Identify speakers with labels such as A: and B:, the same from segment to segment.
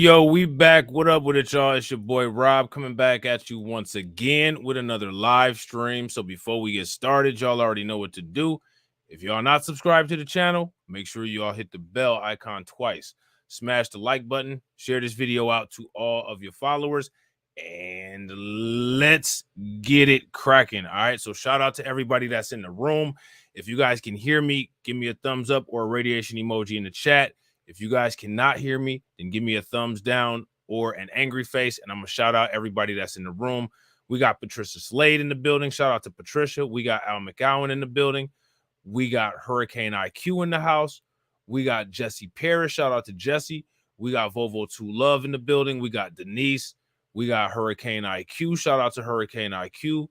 A: Yo, we back. What up with it, y'all? It's your boy Rob coming back at you once again with another live stream. So before we get started, y'all already know what to do. If y'all not subscribed to the channel, make sure y'all hit the bell icon twice. Smash the like button, share this video out to all of your followers, and let's get it cracking. All right, so shout out to everybody that's in the room. If you guys can hear me, give me a thumbs up or a radiation emoji in the chat. If you guys cannot hear me, then give me a thumbs down or an angry face, and I'm going to shout out everybody that's in the room. We got Patricia Slade in the building. Shout out to Patricia. We got Al McGowan in the building. We got Hurricane IQ in the house. We got Jesse Parrish. Shout out to Jesse. We got Volvo 2 Love in the building. We got Denise. We got Hurricane IQ. Shout out to Hurricane IQ.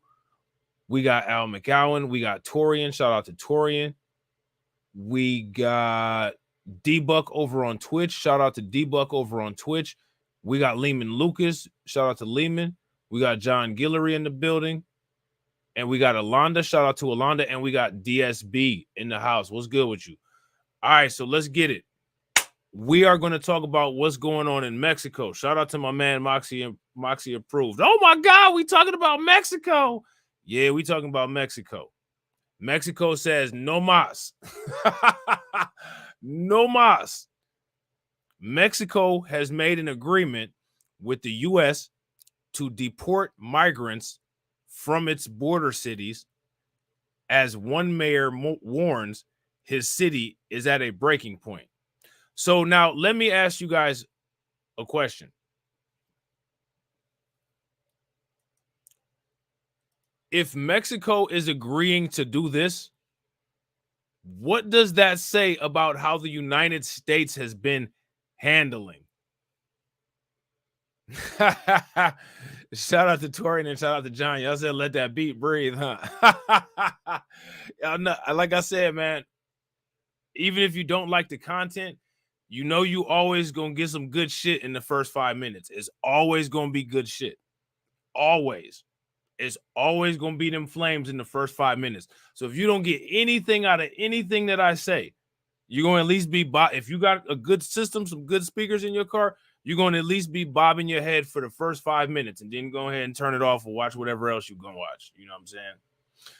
A: We got Al McGowan. We got Torian. Shout out to Torian. We got D-Buck over on Twitch. Shout out to D-Buck over on Twitch. We got Lehman Lucas. Shout out to Lehman. We got John Guillory in the building. And we got Alonda. Shout out to Alonda. And we got DSB in the house. What's good with you? All right, so let's get it. We are going to talk about what's going on in Mexico. Shout out to my man Moxie and Moxie approved. Oh my God, we talking about Mexico. Yeah, we talking about Mexico. Mexico says no mas. No mas. Mexico has made an agreement with the U.S. to deport migrants from its border cities, as one mayor warns his city is at a breaking point. So now let me ask you guys a question. If Mexico is agreeing to do this, what does that say about how the United States has been handling? Shout out to Torian and shout out to John. Y'all said let that beat breathe, huh? Y'all know, like I said, man, even if you don't like the content, you know you always gonna get some good shit in the first 5 minutes. It's always gonna be good shit. Always. It's always going to be them flames in the first 5 minutes. So if you don't get anything out of anything that I say, you're going to at least be if you got a good system, some good speakers in your car, you're going to at least be bobbing your head for the first 5 minutes and then go ahead and turn it off or watch whatever else you're going to watch. You know what I'm saying?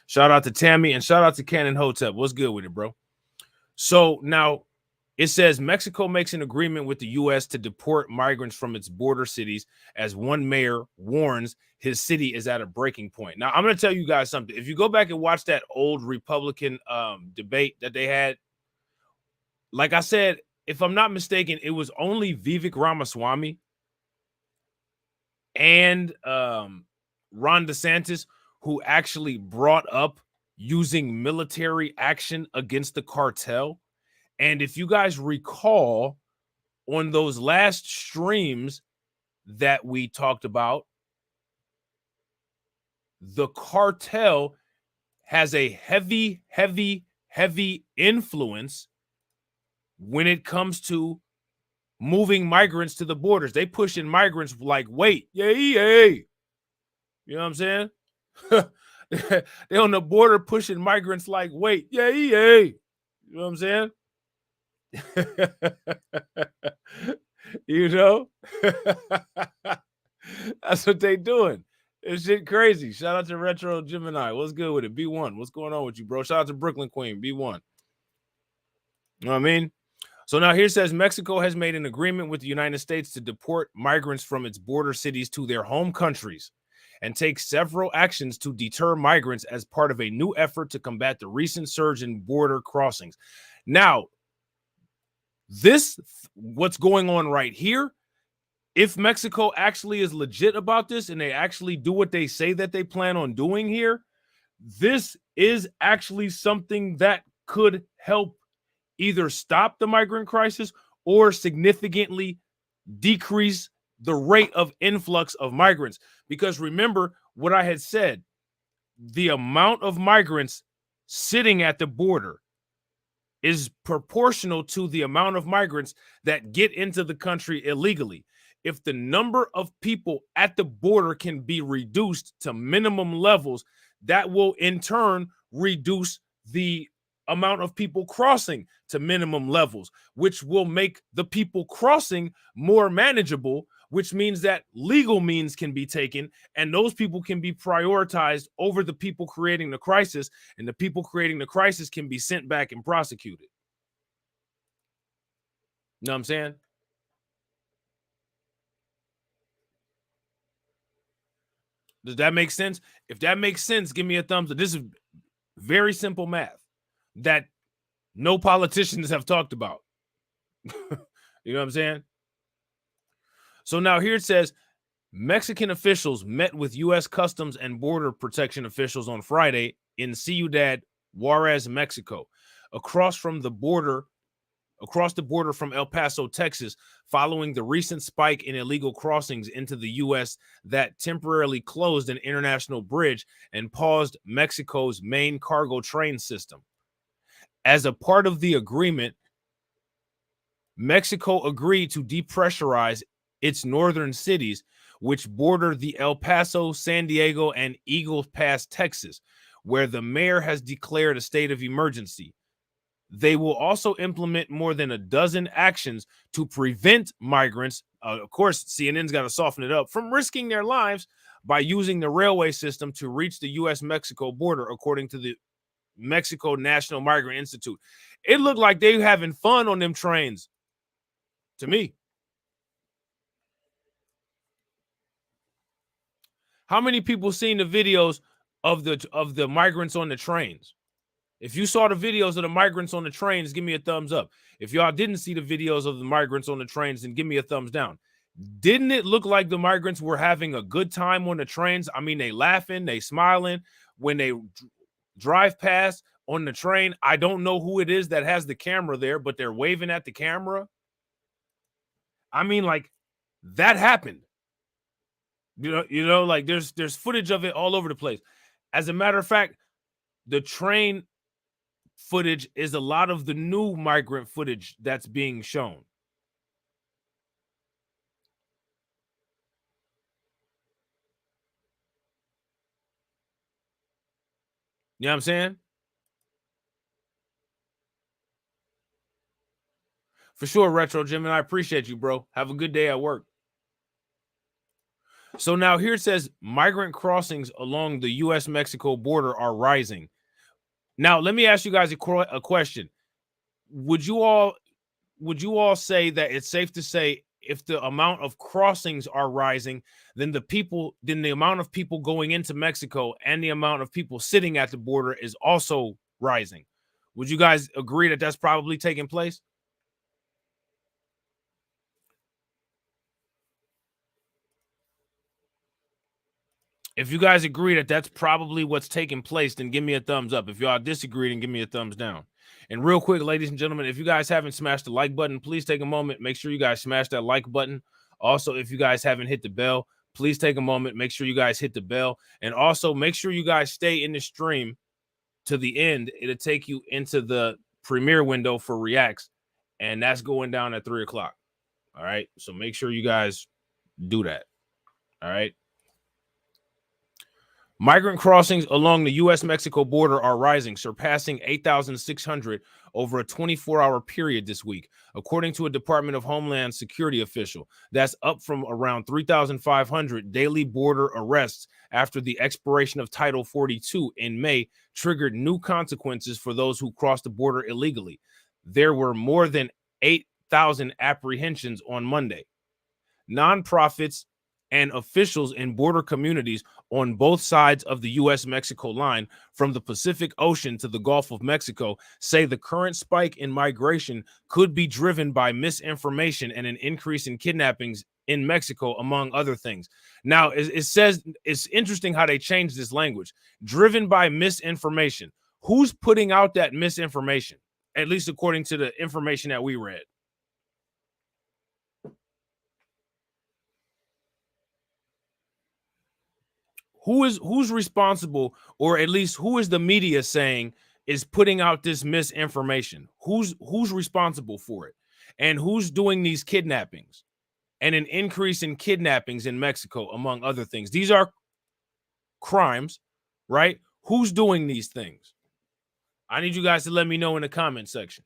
A: Shout out to Tammy and shout out to Cannon Hotep. What's good with it, bro? So now it says Mexico makes an agreement with the U.S. to deport migrants from its border cities as one mayor warns his city is at a breaking point. Now, I'm going to tell you guys something. If you go back and watch that old Republican debate that they had, like I said, if I'm not mistaken, it was only Vivek Ramaswamy and Ron DeSantis who actually brought up using military action against the cartel. And if you guys recall, on those last streams that we talked about, the cartel has a heavy influence when it comes to moving migrants to the borders. They pushing migrants like, wait, yay. You know what I'm saying? They on the border pushing migrants like, wait, yay. You know what I'm saying? You know? That's what they doing. It's shit crazy. Shout out to Retro Gemini. What's good with it? B1. What's going on with you, bro? Shout out to Brooklyn Queen. B1. You know what I mean? So now here says Mexico has made an agreement with the United States to deport migrants from its border cities to their home countries and take several actions to deter migrants as part of a new effort to combat the recent surge in border crossings. Now, what's going on right here, if Mexico actually is legit about this and they actually do what they say that they plan on doing here, this is actually something that could help either stop the migrant crisis or significantly decrease the rate of influx of migrants. Because remember what I had said, the amount of migrants sitting at the border is proportional to the amount of migrants that get into the country illegally. If the number of people at the border can be reduced to minimum levels, that will in turn reduce the amount of people crossing to minimum levels, which will make the people crossing more manageable, which means that legal means can be taken and those people can be prioritized over the people creating the crisis, and the people creating the crisis can be sent back and prosecuted. You know what I'm saying? Does that make sense? If that makes sense, give me a thumbs up. This is very simple math that no politicians have talked about. You know what I'm saying? So now here it says Mexican officials met with U.S. Customs and Border Protection officials on Friday in Ciudad Juarez, Mexico, across the border from El Paso, Texas, following the recent spike in illegal crossings into the U.S. that temporarily closed an international bridge and paused Mexico's main cargo train system. As a part of the agreement, Mexico agreed to depressurize its northern cities, which border the El Paso, San Diego, and Eagle Pass, Texas, where the mayor has declared a state of emergency. They will also implement more than a dozen actions to prevent migrants, of course, CNN's got to soften it up, from risking their lives by using the railway system to reach the U.S.-Mexico border, according to the Mexico National Migrant Institute. It looked like they having fun on them trains to me. How many people seen the videos of the migrants on the trains? If you saw the videos of the migrants on the trains, give me a thumbs up. If y'all didn't see the videos of the migrants on the trains, then give me a thumbs down. Didn't it look like the migrants were having a good time on the trains? I mean, they laughing, they smiling when they drive past on the train. I don't know who it is that has the camera there, but they're waving at the camera. I mean, like, that happened. You know, like there's footage of it all over the place. As a matter of fact, the train footage is a lot of the new migrant footage that's being shown. You know what I'm saying? For sure, Retro Jim, and I appreciate you, bro. Have a good day at work. So now here it says migrant crossings along the U.S.-Mexico border are rising. Now, let me ask you guys a question. Would you all say that it's safe to say if the amount of crossings are rising, then the amount of people going into Mexico and the amount of people sitting at the border is also rising? Would you guys agree that that's probably taking place? If you guys agree that that's probably what's taking place, then give me a thumbs up. If y'all disagree, then give me a thumbs down. And real quick, ladies and gentlemen, if you guys haven't smashed the like button, please take a moment. Make sure you guys smash that like button. Also, if you guys haven't hit the bell, please take a moment. Make sure you guys hit the bell. And also make sure you guys stay in the stream to the end. It'll take you into the premiere window for reacts. And that's going down at 3 o'clock. All right. So make sure you guys do that. All right. Migrant crossings along the U.S.-Mexico border are rising, surpassing 8,600 over a 24-hour period this week, according to a Department of Homeland Security official. That's up from around 3,500 daily border arrests after the expiration of Title 42 in May triggered new consequences for those who crossed the border illegally. There were more than 8,000 apprehensions on Monday. Nonprofits and officials in border communities on both sides of the U.S.-Mexico line, from the Pacific Ocean to the Gulf of Mexico, say the current spike in migration could be driven by misinformation and an increase in kidnappings in Mexico, among other things. Now, it says it's interesting how they changed this language. Driven by misinformation. Who's putting out that misinformation? At least according to the information that we read. Who's responsible, or at least who is the media saying is putting out this misinformation? Who's responsible for it? And who's doing these kidnappings and an increase in kidnappings in Mexico, among other things? These are crimes, right? Who's doing these things? I need you guys to let me know in the comment section.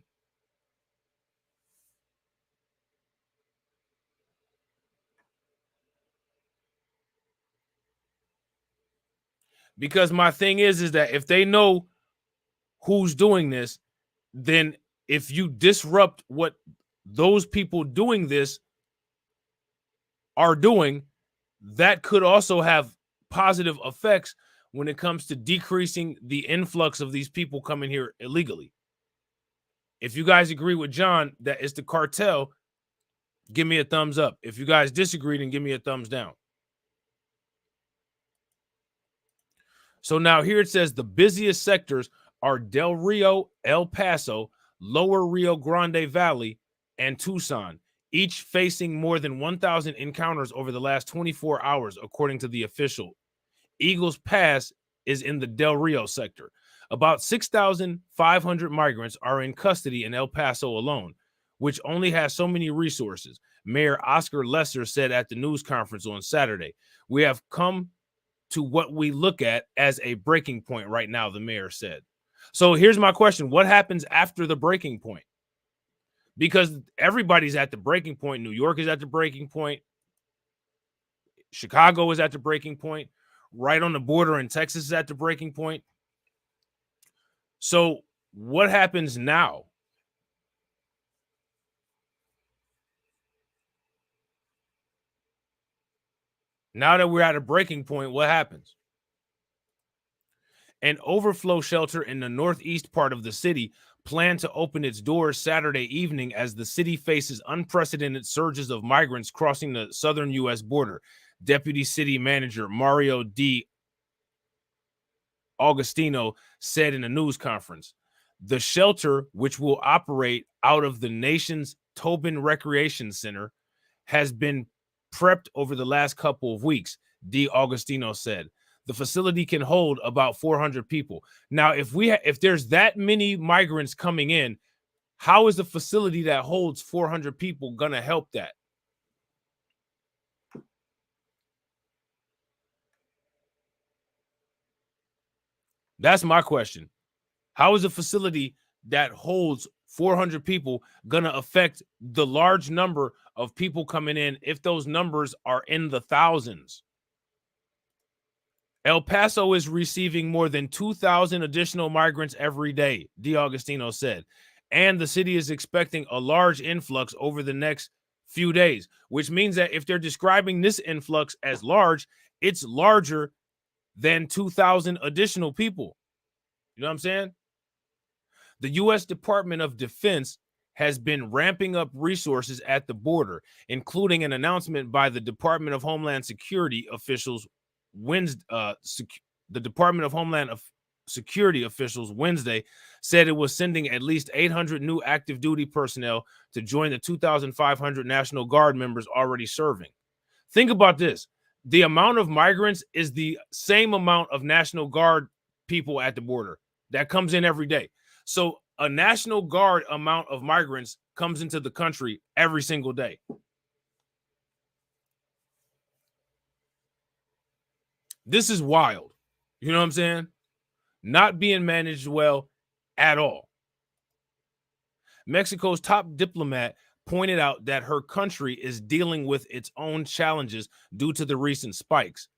A: Because my thing is that if they know who's doing this, then if you disrupt what those people doing this are doing, that could also have positive effects when it comes to decreasing the influx of these people coming here illegally. If you guys agree with John that it's the cartel, give me a thumbs up. If you guys disagree, then give me a thumbs down. So now here it says the busiest sectors are Del Rio, El Paso, Lower Rio Grande Valley, and Tucson, each facing more than 1,000 encounters over the last 24 hours, according to the official. Eagles Pass is in the Del Rio sector. About 6,500 migrants are in custody in El Paso alone, which only has so many resources. Mayor Oscar Lesser said at the news conference on Saturday, "We have come to what we look at as a breaking point right now," the mayor said. So here's my question. What happens after the breaking point? Because everybody's at the breaking point. New York is at the breaking point. Chicago is at the breaking point. Right on the border in Texas is at the breaking point. So what happens now? Now that we're at a breaking point, what happens? An overflow shelter in the northeast part of the city planned to open its doors Saturday evening as the city faces unprecedented surges of migrants crossing the southern U.S. border. Deputy City Manager Mario D. Augustino said in a news conference. The shelter, which will operate out of the nation's Tobin Recreation Center, has been prepped over the last couple of weeks, D. Augustino said. The facility can hold about 400 people. Now, if there's that many migrants coming in, how is the facility that holds 400 people going to help that? That's my question. How is a facility that holds 400 people going to affect the large number of people coming in if those numbers are in the thousands? El Paso is receiving more than 2,000 additional migrants every day, D'Agostino said. And the city is expecting a large influx over the next few days, which means that if they're describing this influx as large, it's larger than 2,000 additional people. You know what I'm saying? The U.S. Department of Defense has been ramping up resources at the border, including an announcement by the Department of Homeland Security officials Wednesday. The Department of Homeland Security officials Wednesday said it was sending at least 800 new active duty personnel to join the 2,500 National Guard members already serving. Think about this. The amount of migrants is the same amount of National Guard people at the border that comes in every day. So a National Guard amount of migrants comes into the country every single day. This is wild. You know what I'm saying? Not being managed well at all. Mexico's top diplomat pointed out that her country is dealing with its own challenges due to the recent spikes.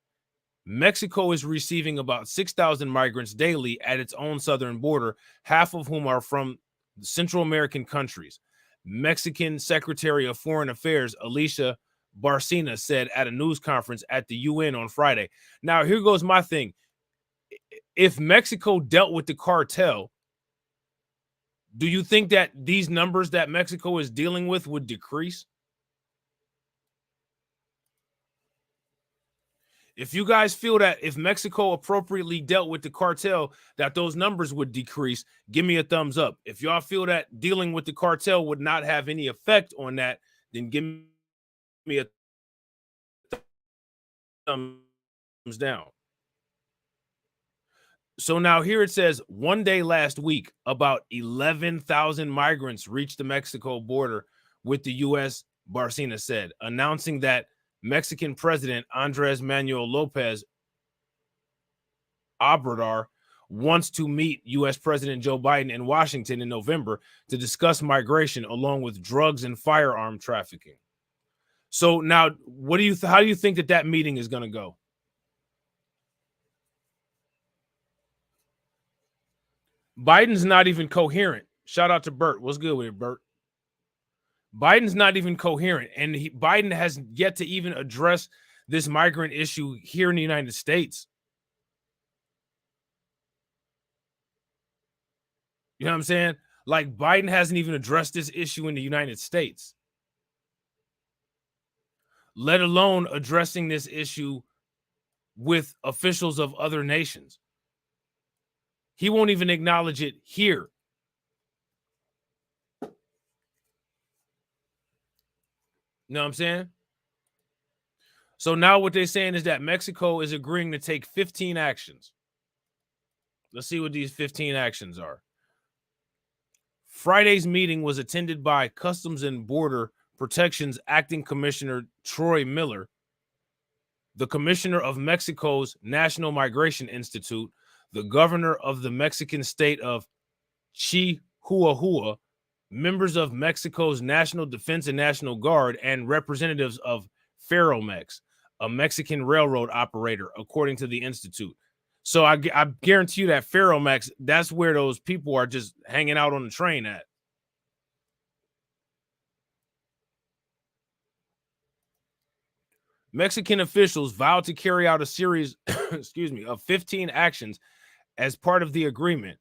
A: Mexico is receiving about 6,000 migrants daily at its own southern border, half of whom are from Central American countries. Mexican Secretary of Foreign Affairs Alicia Barcina said at a news conference at the UN on Friday. Now, here goes my thing. If Mexico dealt with the cartel, do you think that these numbers that Mexico is dealing with would decrease? If you guys feel that if Mexico appropriately dealt with the cartel, that those numbers would decrease, give me a thumbs up. If y'all feel that dealing with the cartel would not have any effect on that, then give me a thumbs down. So now here it says one day last week, about 11,000 migrants reached the Mexico border with the U.S., Barcina said, announcing that Mexican President Andres Manuel Lopez Obrador wants to meet U.S. President Joe Biden in Washington in November to discuss migration along with drugs and firearm trafficking. So now, how do you think that meeting is going to go? Biden's not even coherent. Shout out to Bert. What's good with it, Bert? Biden's not even coherent, and Biden has yet to even address this migrant issue here in the United States. You know what I'm saying? Like, Biden hasn't even addressed this issue in the United States, let alone addressing this issue with officials of other nations. He won't even acknowledge it here. You know what I'm saying? So now what they're saying is that Mexico is agreeing to take 15 actions. Let's see what these 15 actions are. Friday's meeting was attended by Customs and Border Protection's acting commissioner, Troy Miller, the commissioner of Mexico's National Migration Institute, the governor of the Mexican state of Chihuahua, members of Mexico's National Defense and National Guard, and representatives of Ferromex, a Mexican railroad operator, according to the institute. So I guarantee you that Ferromex, that's where those people are just hanging out on the train at. Mexican officials vowed to carry out a series, of 15 actions as part of the agreement,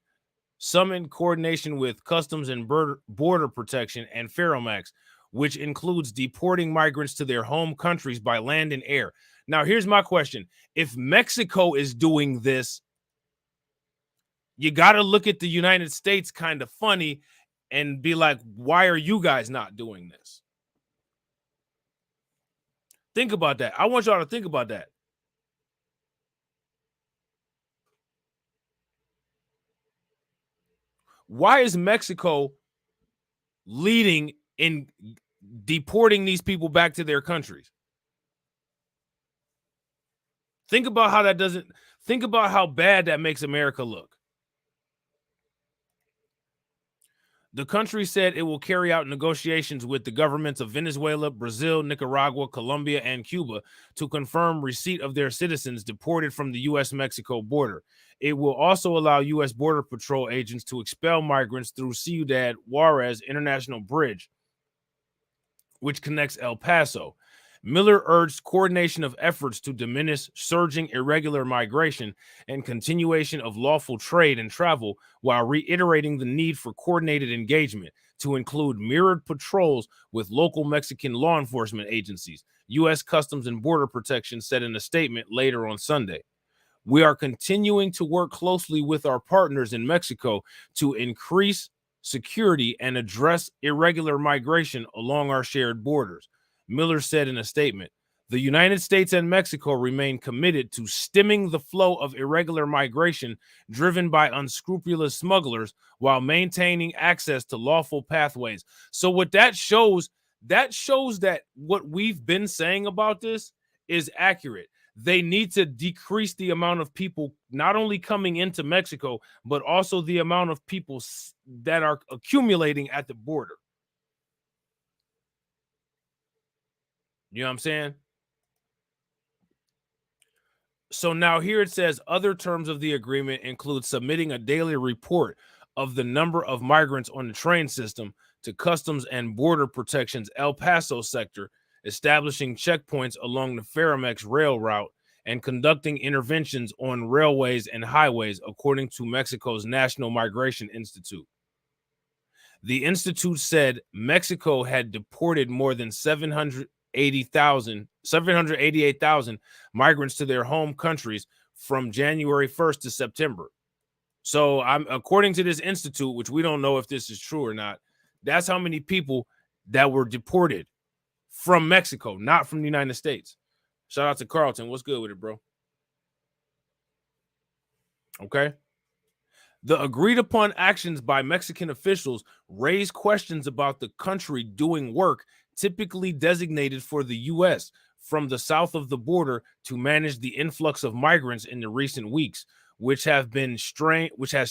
A: some in coordination with Customs and Border Protection and Ferromex, which includes deporting migrants to their home countries by land and air. Now, here's my question. If Mexico is doing this, you got to look at the United States kind of funny and be like, why are you guys not doing this? Think about that. I want y'all to think about that. Why is Mexico leading in deporting these people back to their countries? Think about how bad that makes America look. The country said it will carry out negotiations with the governments of Venezuela, Brazil, Nicaragua, Colombia, and Cuba to confirm receipt of their citizens deported from the U.S.-Mexico border. It will also allow U.S. Border Patrol agents to expel migrants through Ciudad Juarez International Bridge, which connects El Paso. Miller urged coordination of efforts to diminish surging irregular migration and continuation of lawful trade and travel, while reiterating the need for coordinated engagement to include mirrored patrols with local Mexican law enforcement agencies, U.S. Customs and Border Protection said in a statement later on Sunday. We are continuing to work closely with our partners in Mexico to increase security and address irregular migration along our shared borders, Miller said in a statement. The United States and Mexico remain committed to stemming the flow of irregular migration driven by unscrupulous smugglers while maintaining access to lawful pathways. So what that shows that what we've been saying about this is accurate. They need to decrease the amount of people not only coming into Mexico, but also the amount of people that are accumulating at the border. You know what I'm saying? So now here it says other terms of the agreement include submitting a daily report of the number of migrants on the train system to Customs and Border Protection's El Paso sector, establishing checkpoints along the Ferromex rail route, and conducting interventions on railways and highways, according to Mexico's National Migration Institute. The institute said Mexico had deported more than 788,000 migrants to their home countries from January 1st to September. So according to this institute, which we don't know if this is true or not, that's how many people that were deported from Mexico, not from the United States. Shout out to Carlton. What's good with it, bro? Okay. The agreed upon actions by Mexican officials raise questions about the country doing work typically designated for the U.S. from the south of the border to manage the influx of migrants in the recent weeks, which has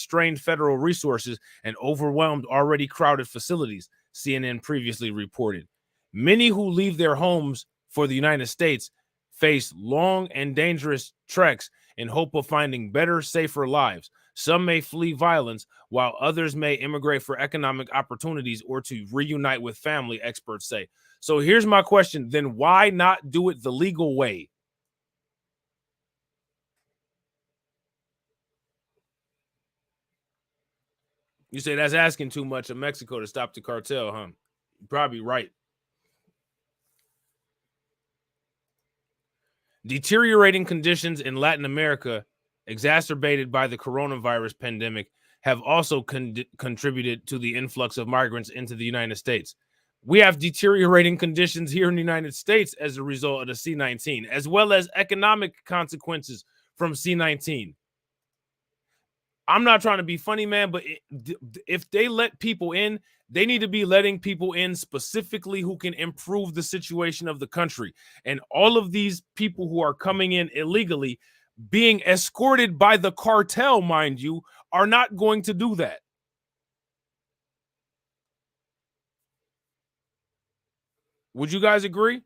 A: strained federal resources and overwhelmed already crowded facilities, CNN previously reported. Many who leave their homes for the United States face long and dangerous treks in hope of finding better, safer lives. Some may flee violence, while others may immigrate for economic opportunities or to reunite with family, experts say. So here's my question. Then why not do it the legal way? You say that's asking too much of Mexico to stop the cartel, huh? You're probably right. Deteriorating conditions in Latin America, exacerbated by the coronavirus pandemic, have also contributed to the influx of migrants into the United States. We have deteriorating conditions here in the United States as a result of the C-19, as well as economic consequences from C-19. I'm not trying to be funny, man, but if they let people in, they need to be letting people in specifically who can improve the situation of the country. And all of these people who are coming in illegally, being escorted by the cartel, mind you, are not going to do that. Would you guys agree?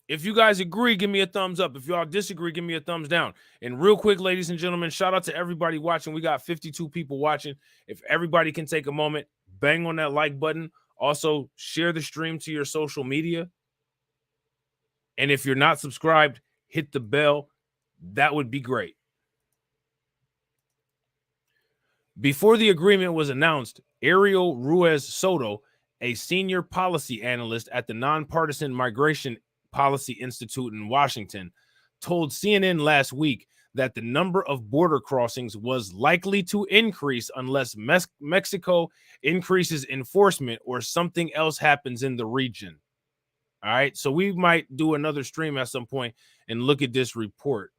A: If you guys agree, give me a thumbs up. If y'all disagree, give me a thumbs down. And real quick, ladies and gentlemen, shout out to everybody watching. We got 52 people watching. If everybody can take a moment, bang on that like button. Also, share the stream to your social media. And if you're not subscribed, hit the bell. That would be great. Before the agreement was announced, Ariel Ruiz Soto, a senior policy analyst at the Nonpartisan Migration Policy Institute in Washington, told CNN last week that the number of border crossings was likely to increase unless Mexico increases enforcement or something else happens in the region. All right, so we might do another stream at some point and look at this report.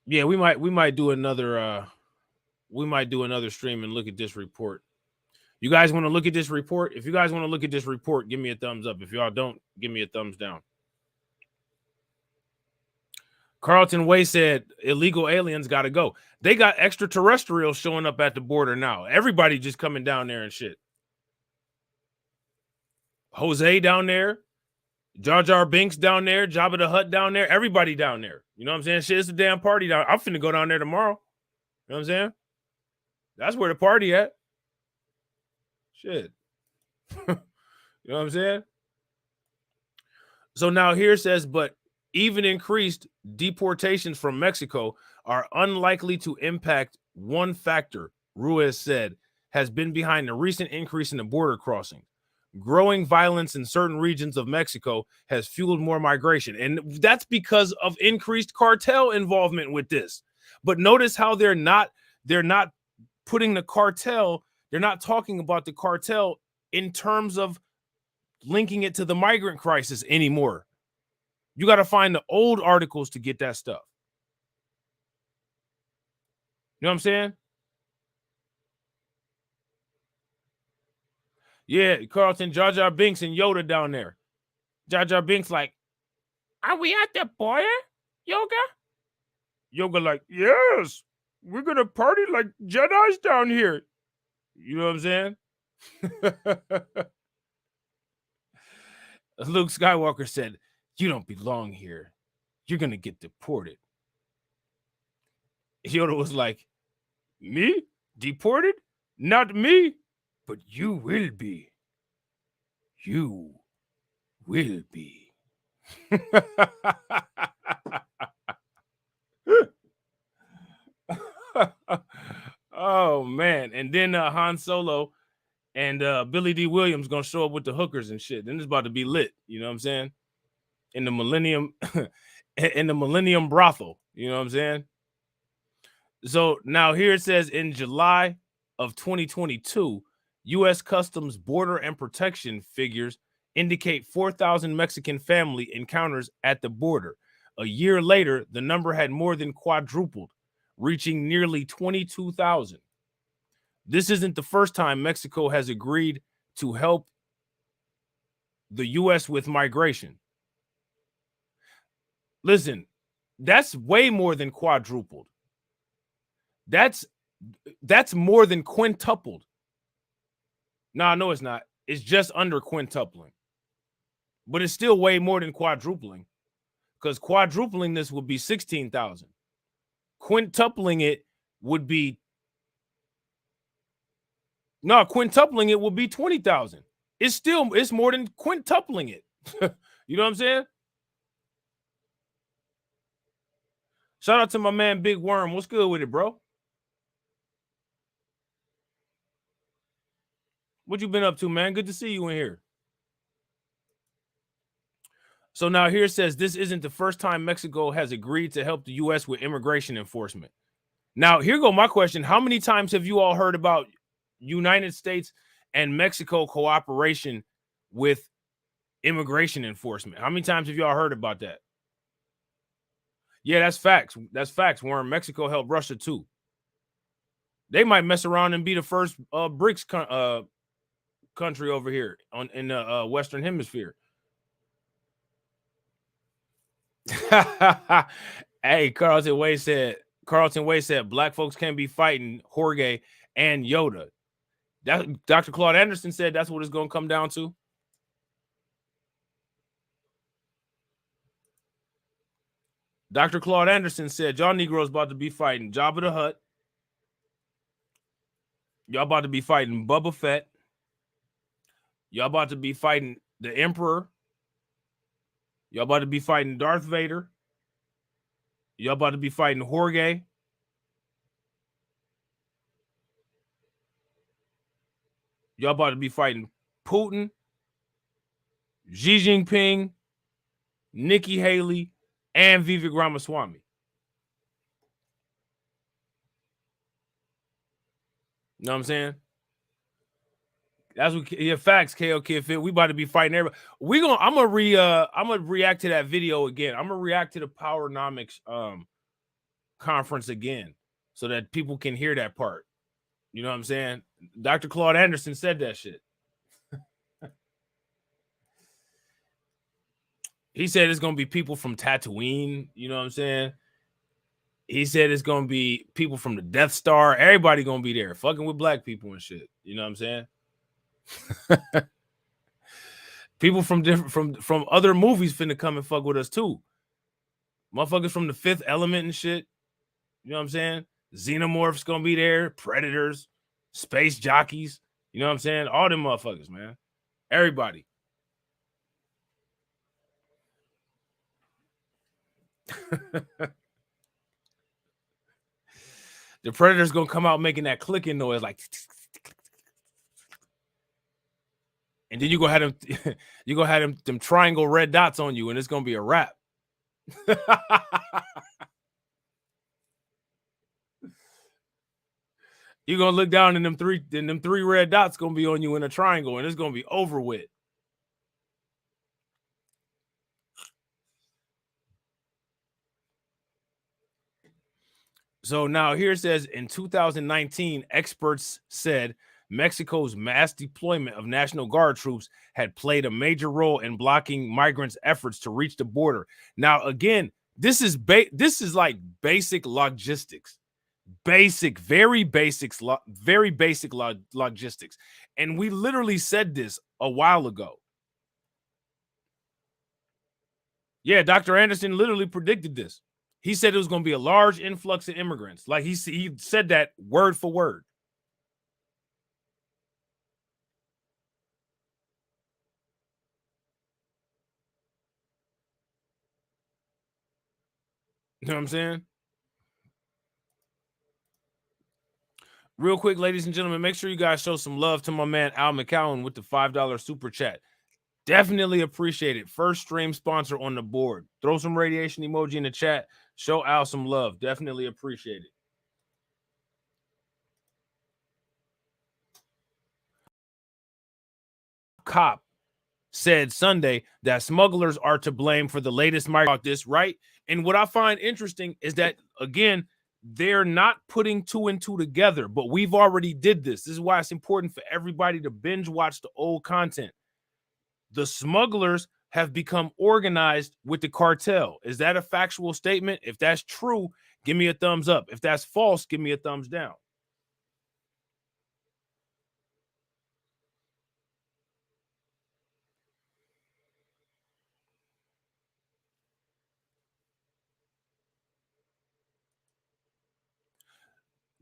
A: Yeah, we might do another stream and look at this report. You guys want to look at this report? If you guys want to look at this report, give me a thumbs up. If y'all don't, give me a thumbs down. Carlton Way said illegal aliens got to go. They got extraterrestrials showing up at the border now. Everybody just coming down there and shit. Jose down there, Jar Jar Binks down there, Jabba the Hutt down there, everybody down there. You know what I'm saying? Shit, it's a damn party down. I'm finna go down there tomorrow. You know what I'm saying? That's where the party at. Shit. You know what I'm saying? So now here it says, but even increased deportations from Mexico are unlikely to impact one factor, Ruiz said, has been behind the recent increase in the border crossing. Growing violence in certain regions of Mexico has fueled more migration. And that's because of increased cartel involvement with this. But notice how they're not putting the cartel, they're not talking about the cartel in terms of linking it to the migrant crisis anymore. You got to find the old articles to get that stuff. You know what I'm saying? Yeah, Carlton, Jar Jar Binks and Yoda down there. Jar Jar Binks like, are we at the border, Yoga? Yoga like, yes, we're going to party like Jedi's down here. You know what I'm saying? Luke Skywalker said, you don't belong here. You're going to get deported. Yoda was like, me? Deported? Not me, but you will be. You will be. Oh, man. And then Han Solo and Billy D. Williams going to show up with the hookers and shit. Then it's about to be lit. You know what I'm saying? In the Millennium brothel. You know what I'm saying? So now here it says in July of 2022, U.S. Customs Border and Protection figures indicate 4,000 Mexican family encounters at the border. A year later, the number had more than quadrupled, reaching nearly 22,000. This isn't the first time Mexico has agreed to help the U.S. with migration. Listen, that's way more than quadrupled. That's more than quintupled. No, it's not. It's just under quintupling. But it's still way more than quadrupling. Because quadrupling this would be 16,000. Quintupling it would be... No, quintupling it would be 20,000. It's more than quintupling it. You know what I'm saying? Shout out to my man Big Worm. What's good with it, bro? What you been up to, man? Good to see you in here. So now here it says this isn't the first time Mexico has agreed to help the U.S. with immigration enforcement. Now, here go my question. How many times have you all heard about United States and Mexico cooperation with immigration enforcement? How many times have y'all heard about that? Yeah, that's facts. That's facts, Warren. Mexico helped Russia too. They might mess around and be the first BRICS country over here in the Western Hemisphere. Hey, Carlton Way said black folks can't be fighting Jorge and Yoda. That Dr. Claude Anderson said that's what it's going to come down to. Dr. Claude Anderson said y'all Negroes about to be fighting Jabba the Hutt. Y'all about to be fighting Boba Fett. Y'all about to be fighting the Emperor. Y'all about to be fighting Darth Vader. Y'all about to be fighting Jorge. Y'all about to be fighting Putin, Xi Jinping, Nikki Haley, and Vivek Ramaswamy. You know what I'm saying? That's what facts, KO Kid Fit. We about to be fighting everybody. I'm gonna react to that video again. I'm gonna react to the Powernomics conference again so that people can hear that part. You know what I'm saying? Dr. Claude Anderson said that shit. He said it's going to be people from Tatooine. You know what I'm saying? He said it's going to be people from the Death Star. Everybody going to be there fucking with black people and shit. You know what I'm saying? People from different from other movies finna come and fuck with us too. Motherfuckers from The Fifth Element and shit. You know what I'm saying? Xenomorphs gonna be there, Predators, space jockeys. You know what I'm saying? All them motherfuckers, man. Everybody. The Predator's gonna come out making that clicking noise like, and then you gonna have them, you gonna have them triangle red dots on you, and it's gonna be a wrap. You're gonna look down and them three red dots gonna be on you in a triangle, and it's gonna be over with. So now here it says in 2019, experts said Mexico's mass deployment of National Guard troops had played a major role in blocking migrants' efforts to reach the border. Now, again, this is like basic logistics, very basic logistics. And we literally said this a while ago. Yeah, Dr. Anderson literally predicted this. He said it was going to be a large influx of immigrants. Like he said that word for word. You know what I'm saying? Real quick, ladies and gentlemen, make sure you guys show some love to my man Al McCowan with the $5 super chat. Definitely appreciate it. First stream sponsor on the board. Throw some radiation emoji in the chat. Show Al some love. Definitely appreciate it. Cop said Sunday that smugglers are to blame for the latest migrant this, right? And what I find interesting is that, again, they're not putting two and two together, but we've already did this. This is why it's important for everybody to binge watch the old content. The smugglers have become organized with the cartel. Is that a factual statement? If that's true, give me a thumbs up. If that's false, give me a thumbs down.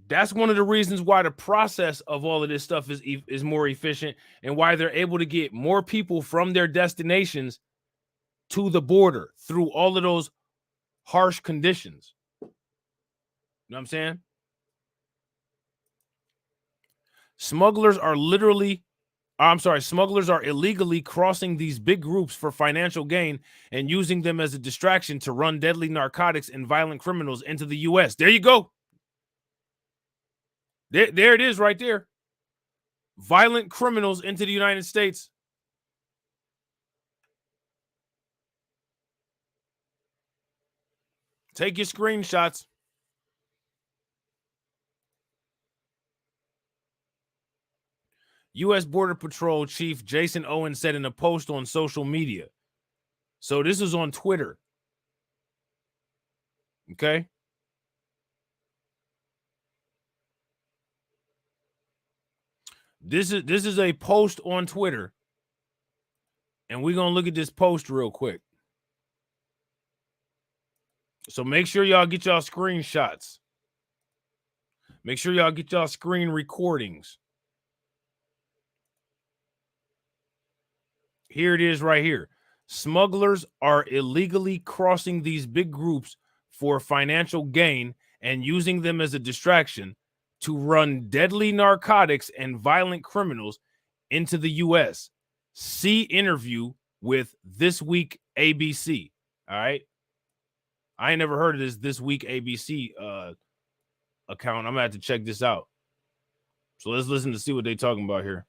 A: That's one of the reasons why the process of all of this stuff is more efficient, and why they're able to get more people from their destinations to the border through all of those harsh conditions. You know what I'm saying? Smugglers are illegally crossing these big groups for financial gain and using them as a distraction to run deadly narcotics and violent criminals into the U.S. There you go. There it is right there. Violent criminals into the United States. Take your screenshots. U.S. Border Patrol Chief Jason Owen said in a post on social media. So this is on Twitter. Okay. This is a post on Twitter. And we're going to look at this post real quick. So make sure y'all get y'all screenshots. Make sure y'all get y'all screen recordings. Here it is right here. Smugglers are illegally crossing these big groups for financial gain and using them as a distraction to run deadly narcotics and violent criminals into the U.S. See interview with This Week ABC. All right. I ain't never heard of this Week ABC account. I'm gonna have to check this out. So let's listen to see what they're talking about here.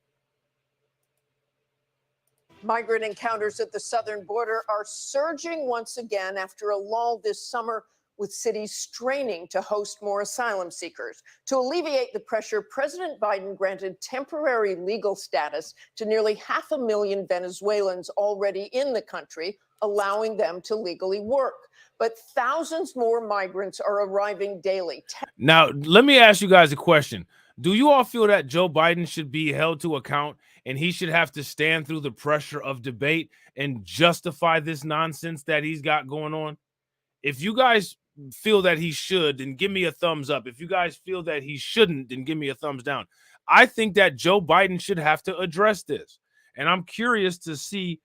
B: Migrant encounters at the southern border are surging once again after a lull this summer with cities straining to host more asylum seekers. To alleviate the pressure, President Biden granted temporary legal status to nearly 500,000 Venezuelans already in the country, allowing them to legally work. But thousands more migrants are arriving daily.
A: Now, let me ask you guys a question. Do you all feel that Joe Biden should be held to account and he should have to stand through the pressure of debate and justify this nonsense that he's got going on? If you guys feel that he should, then give me a thumbs up. If you guys feel that he shouldn't, then give me a thumbs down. I think that Joe Biden should have to address this. And I'm curious to see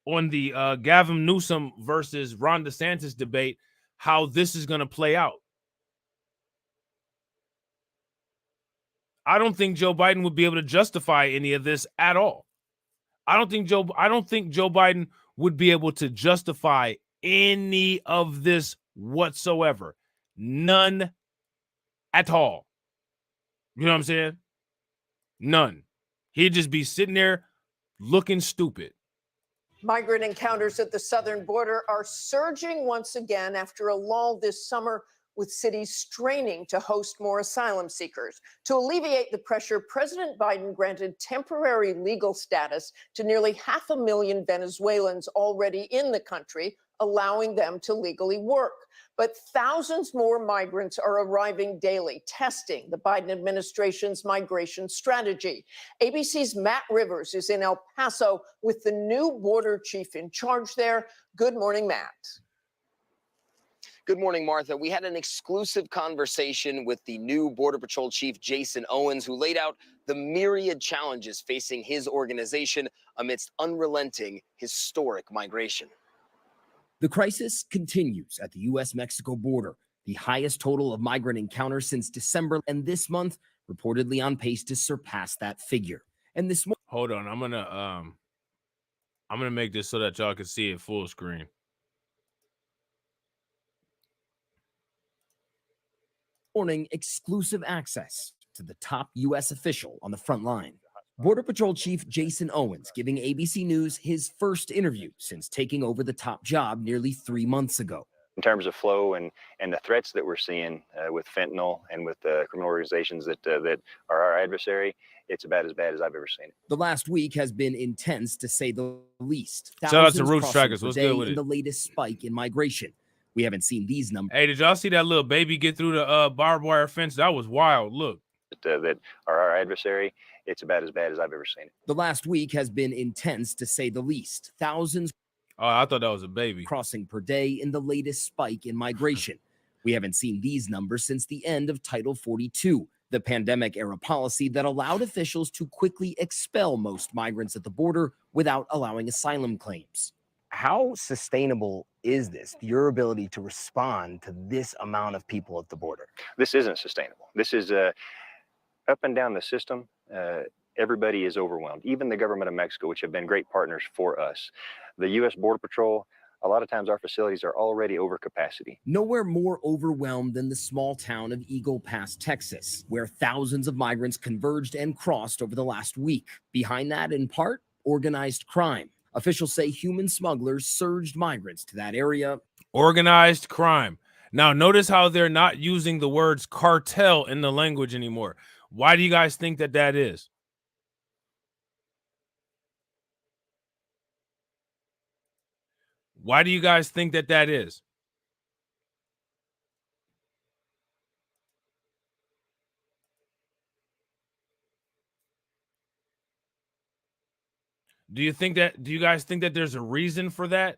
A: on the Gavin Newsom versus Ron DeSantis debate how this is going to play out. I don't think Joe Biden would be able to justify any of this at all. I don't think Joe Biden would be able to justify any of this whatsoever. None at all. You know what I'm saying? None. He'd just be sitting there looking stupid.
B: Migrant encounters at the southern border are surging once again after a lull this summer, with cities straining to host more asylum seekers. To alleviate the pressure, President Biden granted temporary legal status to nearly 500,000 Venezuelans already in the country, allowing them to legally work. But thousands more migrants are arriving daily, testing the Biden administration's migration strategy. ABC's Matt Rivers is in El Paso with the new border chief in charge there. Good morning, Matt.
C: Good morning, Martha. We had an exclusive conversation with the new Border Patrol Chief, Jason Owens, who laid out the myriad challenges facing his organization amidst unrelenting, historic migration.
D: The crisis continues at the U.S.-Mexico border, the highest total of migrant encounters since December, and this month reportedly on pace to surpass that figure. And this
A: hold on, I'm gonna make this so that y'all can see it full screen.
D: Morning, exclusive access to the top U.S. official on the front line. Border Patrol Chief Jason Owens giving ABC News his first interview since taking over the top job nearly 3 months ago.
E: In terms of flow and the threats that we're seeing with fentanyl and with the criminal organizations that are our adversary, it's about as bad as I've ever seen it.
D: The last week has been intense, to say the least.
A: Shout out to Root Strikers. What's good with it?
D: The latest spike in migration. We haven't seen these numbers.
A: Hey, did y'all see that little baby get through the barbed wire fence? That was wild. Look.
E: That are our adversary, it's about as bad as I've ever seen it.
D: The last week has been intense, to say the least. Thousands.
A: Oh, I thought that was a baby.
D: Crossing per day in the latest spike in migration. We haven't seen these numbers since the end of Title 42, the pandemic-era policy that allowed officials to quickly expel most migrants at the border without allowing asylum claims.
F: How sustainable is this, your ability to respond to this amount of people at the border?
E: This isn't sustainable. This is up and down the system. Everybody is overwhelmed, even the government of Mexico, which have been great partners for us. The U.S. Border Patrol, a lot of times our facilities are already over capacity.
D: Nowhere more overwhelmed than the small town of Eagle Pass, Texas, where thousands of migrants converged and crossed over the last week. Behind that, in part, organized crime. Officials say human smugglers surged migrants to that area.
A: Organized crime. Now, notice how they're not using the words cartel in the language anymore. Why do you guys think that that is? Why do you guys think that that is? Do you guys think that there's a reason for that?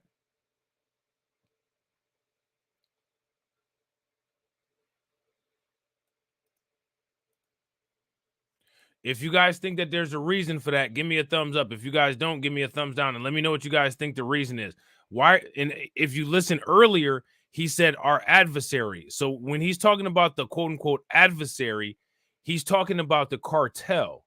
A: If you guys think that there's a reason for that, give me a thumbs up. If you guys don't, give me a thumbs down and let me know what you guys think the reason is. Why? And if you listen earlier, he said our adversary. So when he's talking about the quote unquote adversary, he's talking about the cartel.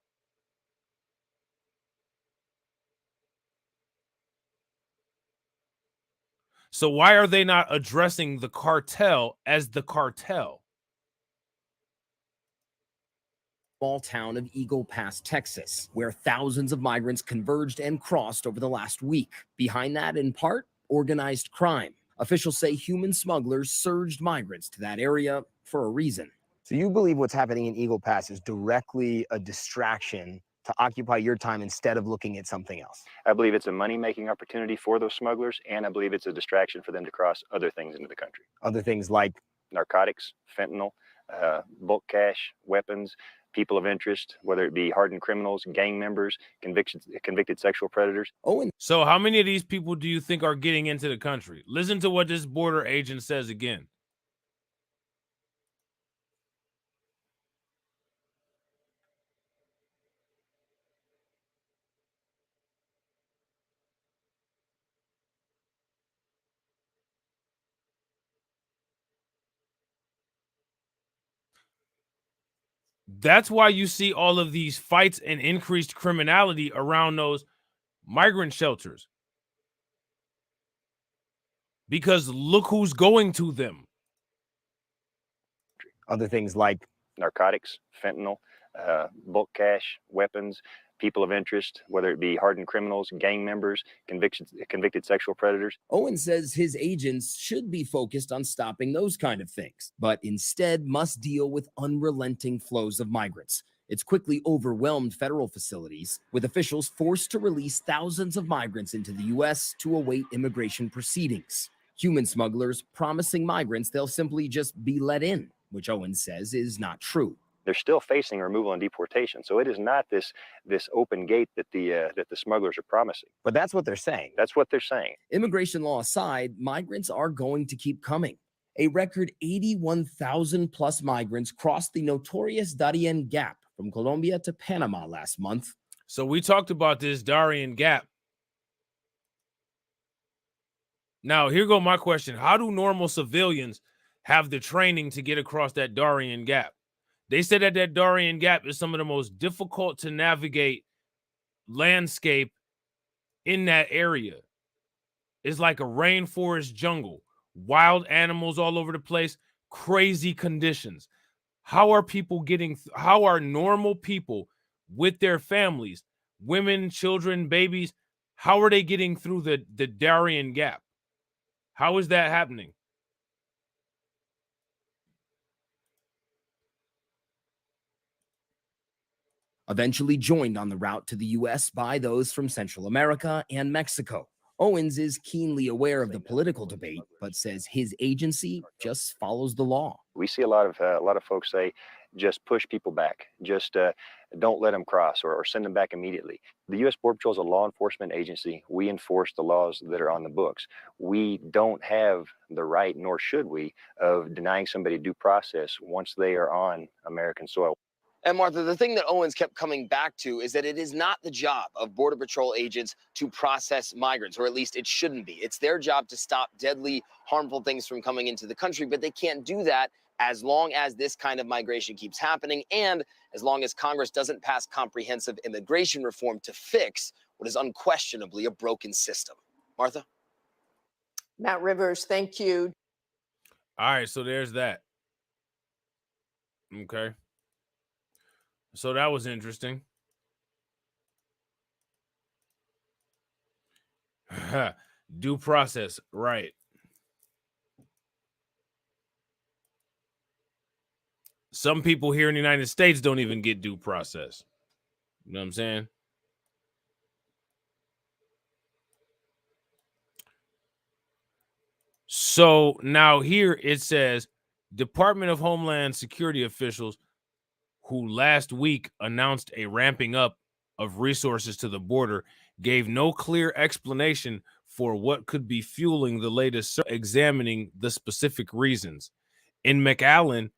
A: So why are they not addressing the cartel as the cartel?
D: Small town of Eagle Pass, Texas, where thousands of migrants converged and crossed over the last week. Behind that, in part, organized crime. Officials say human smugglers surged migrants to that area for a reason.
F: So you believe what's happening in Eagle Pass is directly a distraction to occupy your time instead of looking at something else?
E: I believe it's a money-making opportunity for those smugglers, and I believe it's a distraction for them to cross other things into the country.
F: Other things like
E: Narcotics, fentanyl, bulk cash, weapons, people of interest, whether it be hardened criminals, gang members, convicted sexual predators.
A: So how many of these people do you think are getting into the country? Listen to what this border agent says again. That's why you see all of these fights and increased criminality around those migrant shelters. Because look who's going to them.
F: other things like
E: Narcotics, fentanyl, bulk cash, weapons, people of interest, whether it be hardened criminals, gang members, convicted sexual predators.
D: Owen says his agents should be focused on stopping those kind of things, but instead must deal with unrelenting flows of migrants. It's quickly overwhelmed federal facilities, with officials forced to release thousands of migrants into the U.S. to await immigration proceedings. Human smugglers promising migrants they'll simply just be let in, which Owen says is not true.
E: They're still facing removal and deportation. So it is not this open gate that the smugglers are promising.
F: But that's what they're saying.
E: That's what they're saying.
D: Immigration law aside, migrants are going to keep coming. A record 81,000 plus migrants crossed the notorious Darien Gap from Colombia to Panama last month.
A: So we talked about this Darien Gap. Now, here go my question. How do normal civilians have the training to get across that Darien Gap? They said that Darien Gap is some of the most difficult to navigate landscape in that area. It's like a rainforest jungle, wild animals all over the place, crazy conditions. How are normal people with their families, women, children, babies, how are they getting through the Darien Gap? How is that happening?
D: Eventually joined on the route to the U.S. by those from Central America and Mexico. Owens is keenly aware of the political debate, but says his agency just follows the law.
E: We see a lot of folks say, just push people back, just don't let them cross or send them back immediately. The U.S. Border Patrol is a law enforcement agency. We enforce the laws that are on the books. We don't have the right, nor should we, of denying somebody due process once they are on American soil.
C: And Martha, the thing that Owens kept coming back to is that it is not the job of Border Patrol agents to process migrants, or at least it shouldn't be. It's their job to stop deadly, harmful things from coming into the country, but they can't do that as long as this kind of migration keeps happening and as long as Congress doesn't pass comprehensive immigration reform to fix what is unquestionably a broken system. Martha?
B: Matt Rivers, thank you.
A: All right, so there's that. Okay. So that was interesting. Due process, right. Some people here in the United States don't even get due process. You know what I'm saying? So now here it says Department of Homeland Security officials who last week announced a ramping up of resources to the border gave no clear explanation for what could be fueling the latest, examining the specific reasons. In McAllen,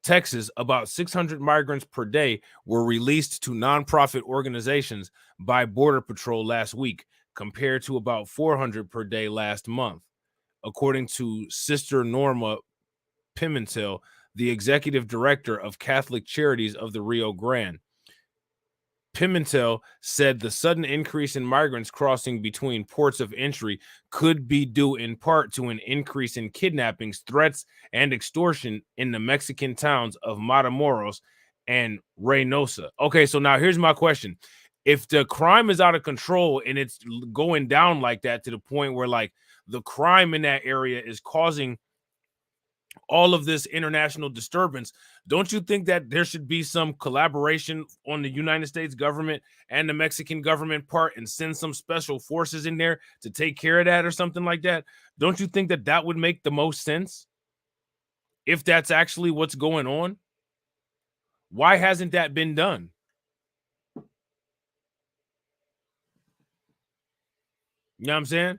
A: Texas, about 600 migrants per day were released to nonprofit organizations by Border Patrol last week, compared to about 400 per day last month. According to Sister Norma Pimentel, the executive director of Catholic Charities of the Rio Grande. Pimentel said the sudden increase in migrants crossing between ports of entry could be due in part to an increase in kidnappings, threats, and extortion in the Mexican towns of Matamoros and Reynosa. Okay, so now here's my question. If the crime is out of control and it's going down like that to the point where like the crime in that area is causing all of this international disturbance. Don't you think that there should be some collaboration on the United States government and the Mexican government part and send some special forces in there to take care of that or something like that? Don't you think that that would make the most sense if that's actually what's going on? Why hasn't that been done? You know what I'm saying?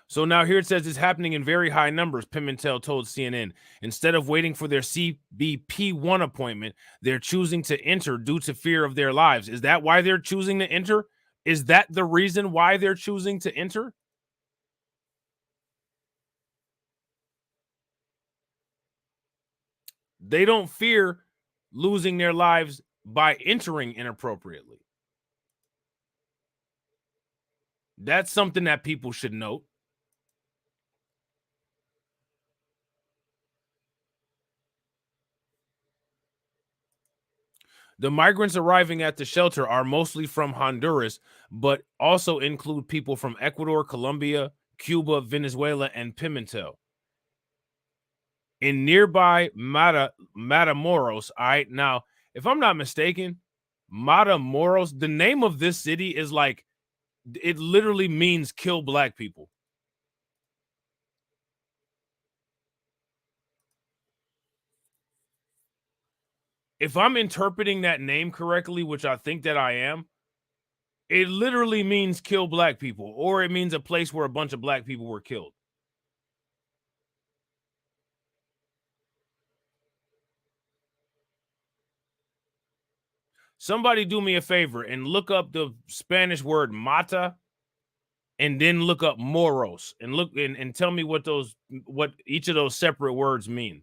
A: So now here it says it's happening in very high numbers, Pimentel told CNN. Instead of waiting for their CBP1 appointment, they're choosing to enter due to fear of their lives. Is that why they're choosing to enter? Is that the reason why they're choosing to enter? They don't fear losing their lives by entering inappropriately. That's something that people should note. The migrants arriving at the shelter are mostly from Honduras, but also include people from Ecuador, Colombia, Cuba, Venezuela, and Pimentel. In nearby Matamoros, all right, now, if I'm not mistaken, Matamoros, the name of this city is like, it literally means kill black people. If I'm interpreting that name correctly, which I think that I am, it literally means kill black people, or it means a place where a bunch of black people were killed. Somebody do me a favor and look up the Spanish word mata and then look up moros and look and tell me what each of those separate words mean.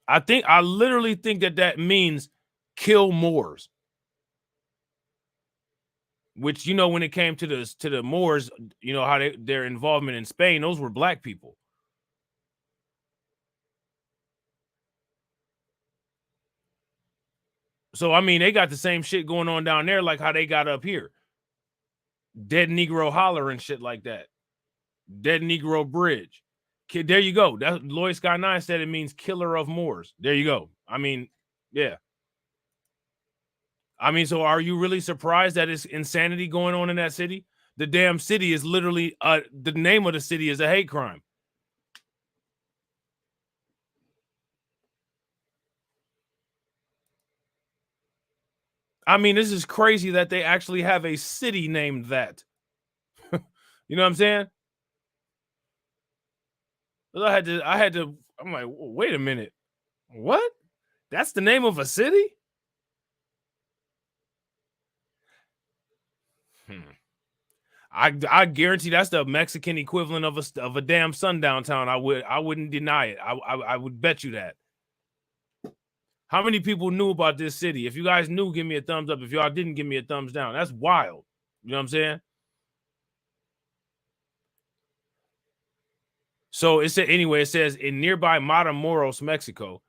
A: I literally think that means kill Moors. Which, you know, when it came to the Moors, you know, how their involvement in Spain, those were black people. So, I mean, they got the same shit going on down there like how they got up here. Dead Negro Holler and shit like that. Dead Negro Bridge. There you go. That Lloyd Sky 9 said it means killer of Moors. There you go. I mean, yeah. I mean, so are you really surprised that it's insanity going on in that city? The damn city is literally, the name of the city is a hate crime. I mean, this is crazy that they actually have a city named that. You know what I'm saying? I'm like, wait a minute. What? That's the name of a city? I guarantee that's the Mexican equivalent of a damn sundown town. I wouldn't deny it. I would bet you that. How many people knew about this city? If you guys knew, give me a thumbs up. If y'all didn't, give me a thumbs down. That's wild. You know what I'm saying? So it says in nearby Matamoros, Mexico,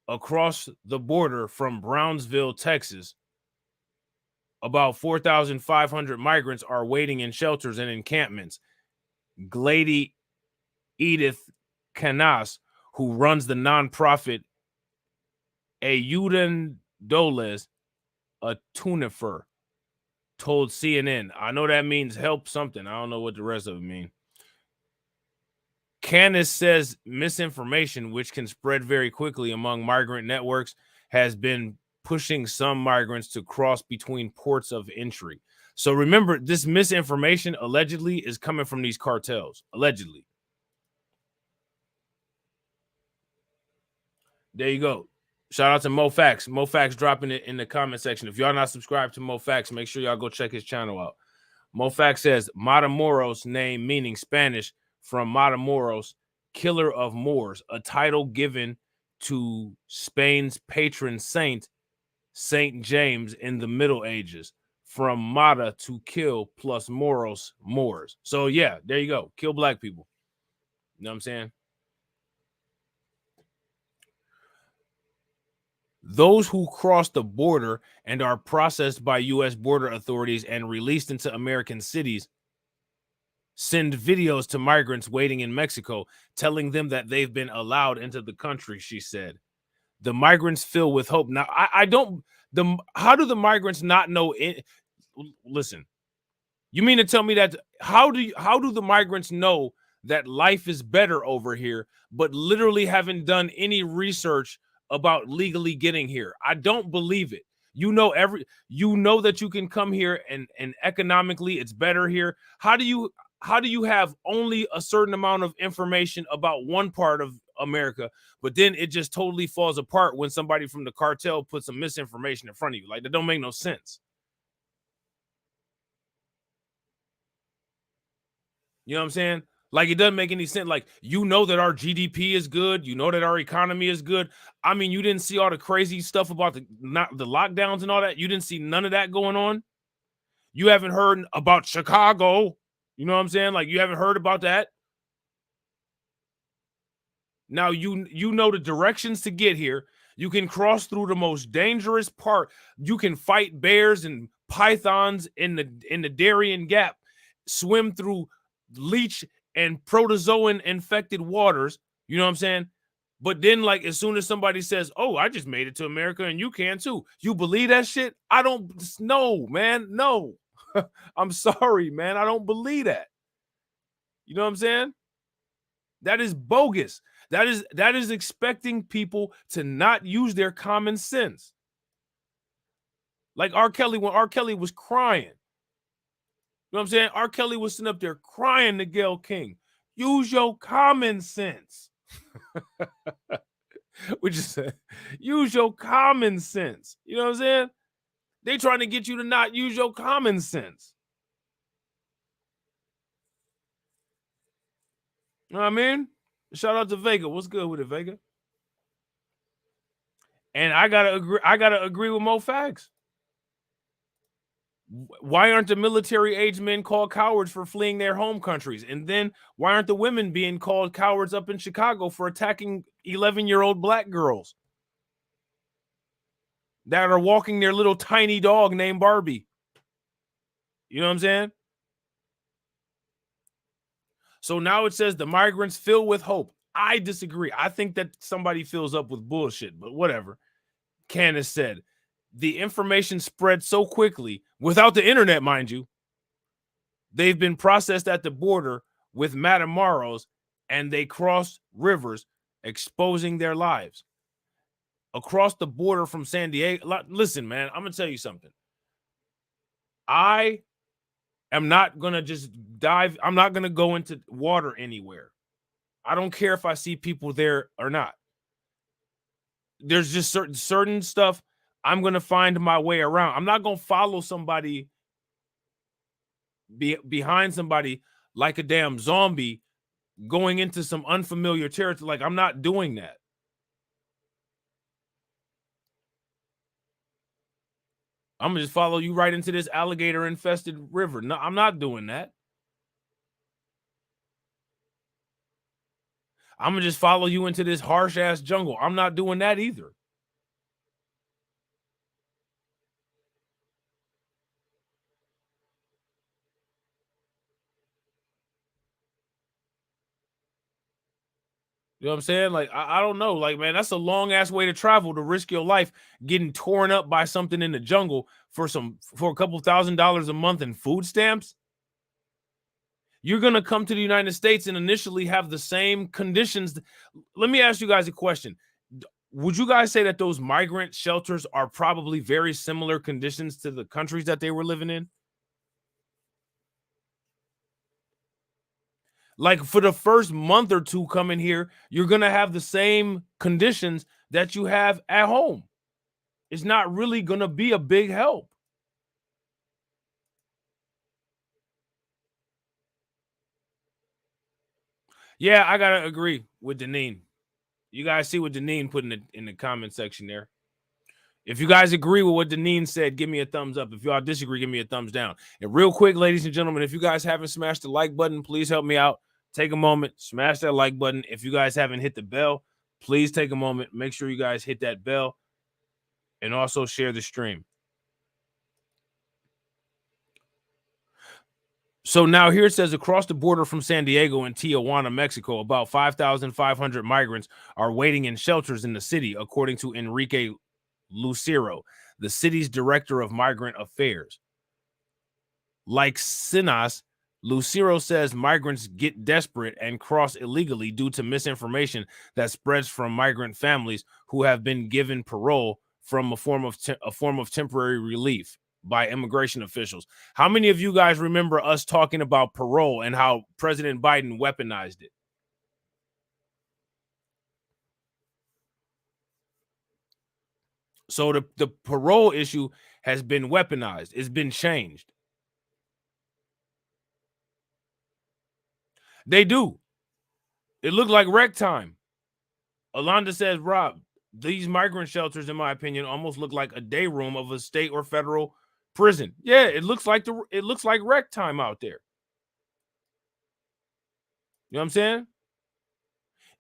A: across the border from Brownsville, Texas, about 4,500 migrants are waiting in shelters and encampments. Glady Edith Canas, who runs the nonprofit Ayudandoles a Tunifer, told CNN. I know that means help something. I don't know what the rest of it mean. Canas says misinformation, which can spread very quickly among migrant networks, has been pushing some migrants to cross between ports of entry. So remember, this misinformation allegedly is coming from these cartels. Allegedly. There you go. Shout out to MoFax. MoFax dropping it in the comment section. If y'all not subscribed to MoFax, make sure y'all go check his channel out. MoFax says Matamoros name meaning Spanish from Matamoros, killer of Moors, a title given to Spain's patron saint, Saint James, in the Middle Ages. From Mata, to kill, plus Moros, Moors. So yeah, there you go. Kill black people. You know what I'm saying? Those who cross the border and are processed by U.S. border authorities and released into American cities send videos to migrants waiting in Mexico, telling them that they've been allowed into the country, she said. The migrants fill with hope. Now, how do the migrants not know? Listen, you mean to tell me that how do the migrants know that life is better over here, but literally haven't done any research about legally getting here? I don't believe it. You know that you can come here and economically it's better here. How do you have only a certain amount of information about one part of America, but then it just totally falls apart when somebody from the cartel puts some misinformation in front of you? Like, that don't make no sense. You know what I'm saying? Like, it doesn't make any sense. Like, you know that our GDP is good. You know that our economy is good. I mean, you didn't see all the crazy stuff about the lockdowns and all that. You didn't see none of that going on. You haven't heard about Chicago. You know what I'm saying? Like, you haven't heard about that. Now, you know the directions to get here. You can cross through the most dangerous part. You can fight bears and pythons in the Darien Gap, swim through leech and protozoan infected waters. You know what I'm saying? But then, like, as soon as somebody says, "Oh, I just made it to America and you can too," you believe that shit? I don't know, man. No. I'm sorry, man. I don't believe that. You know what I'm saying? That is bogus. That is expecting people to not use their common sense. Like R. Kelly, when R. Kelly was crying. You know what I'm saying? R. Kelly was sitting up there crying to Gayle King. Use your common sense. Which is, use your common sense. You know what I'm saying? They trying to get you to not use your common sense. You know what I mean? Shout out to Vega. What's good with it, Vega? And I gotta agree with Mo Fags. Why aren't the military age men called cowards for fleeing their home countries? And then why aren't the women being called cowards up in Chicago for attacking 11-year-old black girls that are walking their little tiny dog named Barbie? You know what I'm saying? So now it says the migrants fill with hope. I disagree. I think that somebody fills up with bullshit, but whatever. Candace said, the information spread so quickly, without the internet, mind you. They've been processed at the border with Matamaros, and they cross rivers, exposing their lives. Across the border from San Diego. Listen, man, I'm going to tell you something. I am not going to just dive. I'm not going to go into water anywhere. I don't care if I see people there or not. There's just certain stuff I'm going to find my way around. I'm not going to follow somebody behind somebody like a damn zombie going into some unfamiliar territory. Like, I'm not doing that. I'm going to just follow you right into this alligator infested river. No, I'm not doing that. I'm going to just follow you into this harsh ass jungle. I'm not doing that either. You know what I'm saying? Like, I don't know. Like, man, that's a long ass way to travel, to risk your life getting torn up by something in the jungle for a couple $1,000s a month in food stamps. You're going to come to the United States and initially have the same conditions. Let me ask you guys a question. Would you guys say that those migrant shelters are probably very similar conditions to the countries that they were living in? Like, for the first month or two coming here, you're going to have the same conditions that you have at home. It's not really going to be a big help. Yeah, I got to agree with Deneen. You guys see what Deneen put in the comment section there. If you guys agree with what Deneen said, give me a thumbs up. If y'all disagree, give me a thumbs down. And real quick, ladies and gentlemen, if you guys haven't smashed the like button, please help me out. Take a moment, smash that like button. If you guys haven't hit the bell, please take a moment. Make sure you guys hit that bell. and also share the stream. So now here it says across the border from San Diego and Tijuana, Mexico, about 5,500 migrants are waiting in shelters in the city, according to Enrique Lucero, the city's director of migrant affairs. Like Sinas, Lucero says migrants get desperate and cross illegally due to misinformation that spreads from migrant families who have been given parole from a form of temporary relief by immigration officials. How many of you guys remember us talking about parole and how President Biden weaponized it? So the parole issue has been weaponized. It's been changed. They do. It looked like wreck time. Alonda says, Rob, these migrant shelters, in my opinion, almost look like a day room of a state or federal prison. Yeah, it looks like wreck time out there. You know what I'm saying?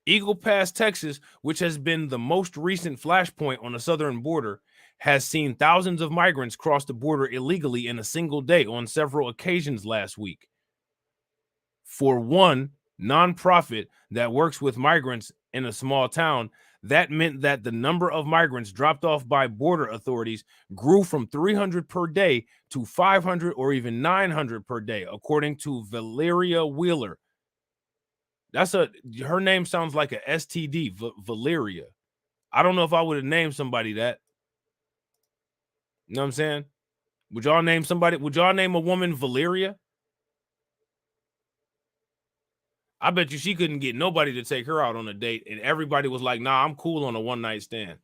A: Eagle Pass, Texas, which has been the most recent flashpoint on the southern border, has seen thousands of migrants cross the border illegally in a single day on several occasions last week. For one nonprofit that works with migrants in a small town, that meant that the number of migrants dropped off by border authorities grew from 300 per day to 500 or even 900 per day, according to Valeria Wheeler. Her name sounds like a STD, Valeria. I don't know if I would have named somebody that. You know what I'm saying? Would y'all name a woman Valeria? I bet you she couldn't get nobody to take her out on a date, and everybody was like, nah, I'm cool on a one-night stand.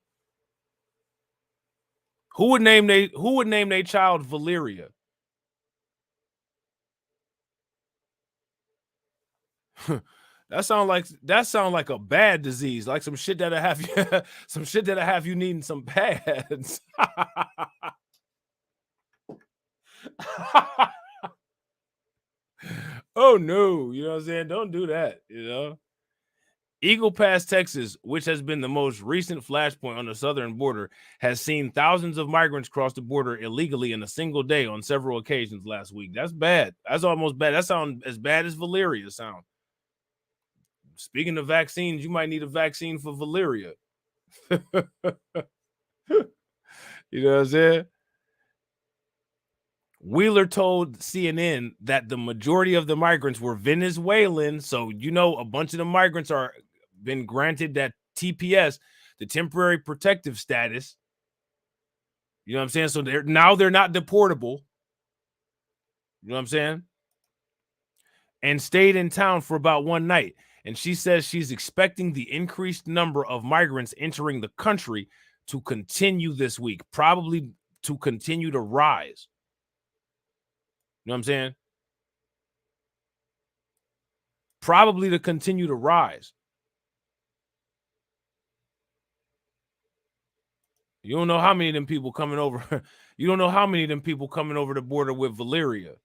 A: Who would name their child Valeria? That sound like a bad disease, like some shit that'll have you some shit that'll have you needing some pads. Oh no, you know what I'm saying? Don't do that, you know. Eagle Pass, Texas, which has been the most recent flashpoint on the southern border, has seen thousands of migrants cross the border illegally in a single day on several occasions last week. That's bad. That's almost bad. That sounds as bad as Valeria sound. Speaking of vaccines, you might need a vaccine for Valeria. You know what I'm saying? Wheeler told CNN that the majority of the migrants were Venezuelan. So, you know, a bunch of the migrants are been granted that TPS, the temporary protective status. You know what I'm saying? So they're not deportable. You know what I'm saying? And stayed in town for about one night. And she says she's expecting the increased number of migrants entering the country to continue this week, probably to continue to rise. You know what I'm saying? Probably to continue to rise. You don't know how many of them people coming over. You don't know how many of them people coming over the border with Valeria.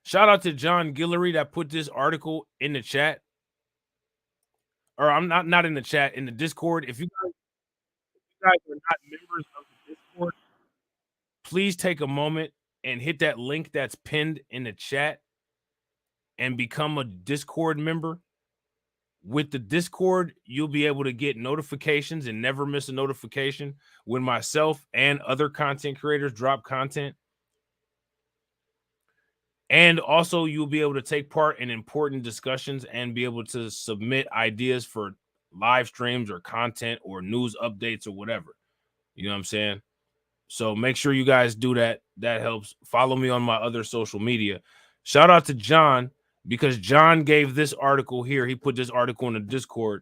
A: Shout out to John Guillory that put this article in the chat. Or I'm not in the chat, in the Discord. If you guys are not members of the Discord, please take a moment and hit that link that's pinned in the chat and become a Discord member. With the Discord, you'll be able to get notifications and never miss a notification when myself and other content creators drop content. And also, you'll be able to take part in important discussions and be able to submit ideas for live streams or content or news updates or whatever. You know what I'm saying? So make sure you guys do that. That helps. Follow me on my other social media. Shout out to John, because John gave this article here. He put this article in the Discord.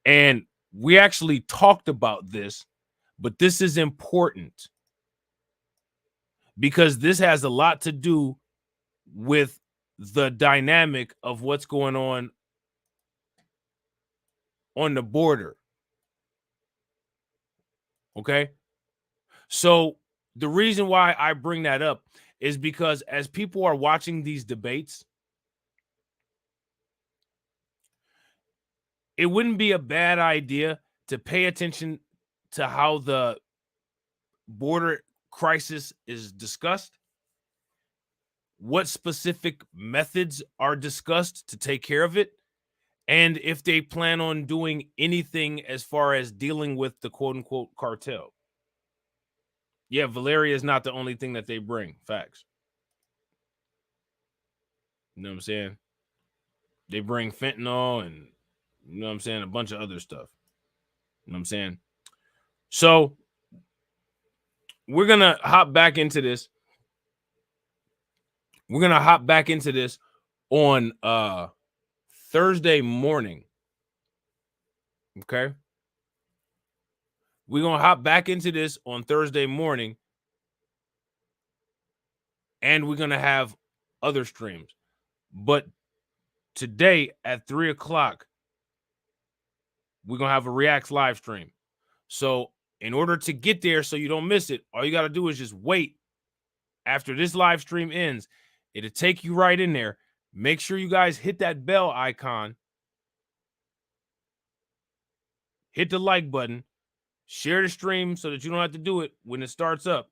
A: And we actually talked about this, but this is important because this has a lot to do with the dynamic of what's going on the border. Okay? So the reason why I bring that up is because as people are watching these debates, it wouldn't be a bad idea to pay attention to how the border crisis is discussed, what specific methods are discussed to take care of it, and if they plan on doing anything as far as dealing with the quote-unquote cartel. Yeah, Valeria is not the only thing that they bring. Facts. You know what I'm saying? They bring fentanyl and, you know what I'm saying, a bunch of other stuff. You know what I'm saying? So we're going to hop back into this. We're going to hop back into this on Thursday morning. Okay? We're going to hop back into this on Thursday morning. And we're going to have other streams. But today at 3 o'clock, we're going to have a Reacts live stream. So in order to get there so you don't miss it, all you got to do is just wait. After this live stream ends, it'll take you right in there. Make sure you guys hit that bell icon. Hit the like button. Share the stream so that you don't have to do it when it starts up.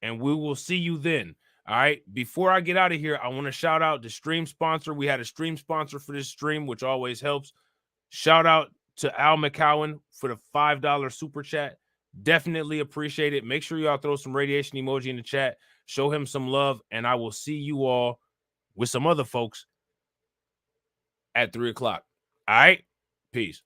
A: And we will see you then. All right. Before I get out of here, I want to shout out the stream sponsor. We had a stream sponsor for this stream, which always helps. Shout out to Al McCowan for the $5 super chat. Definitely appreciate it. Make sure y'all throw some radiation emoji in the chat. Show him some love. And I will see you all with some other folks at 3 o'clock. All right. Peace.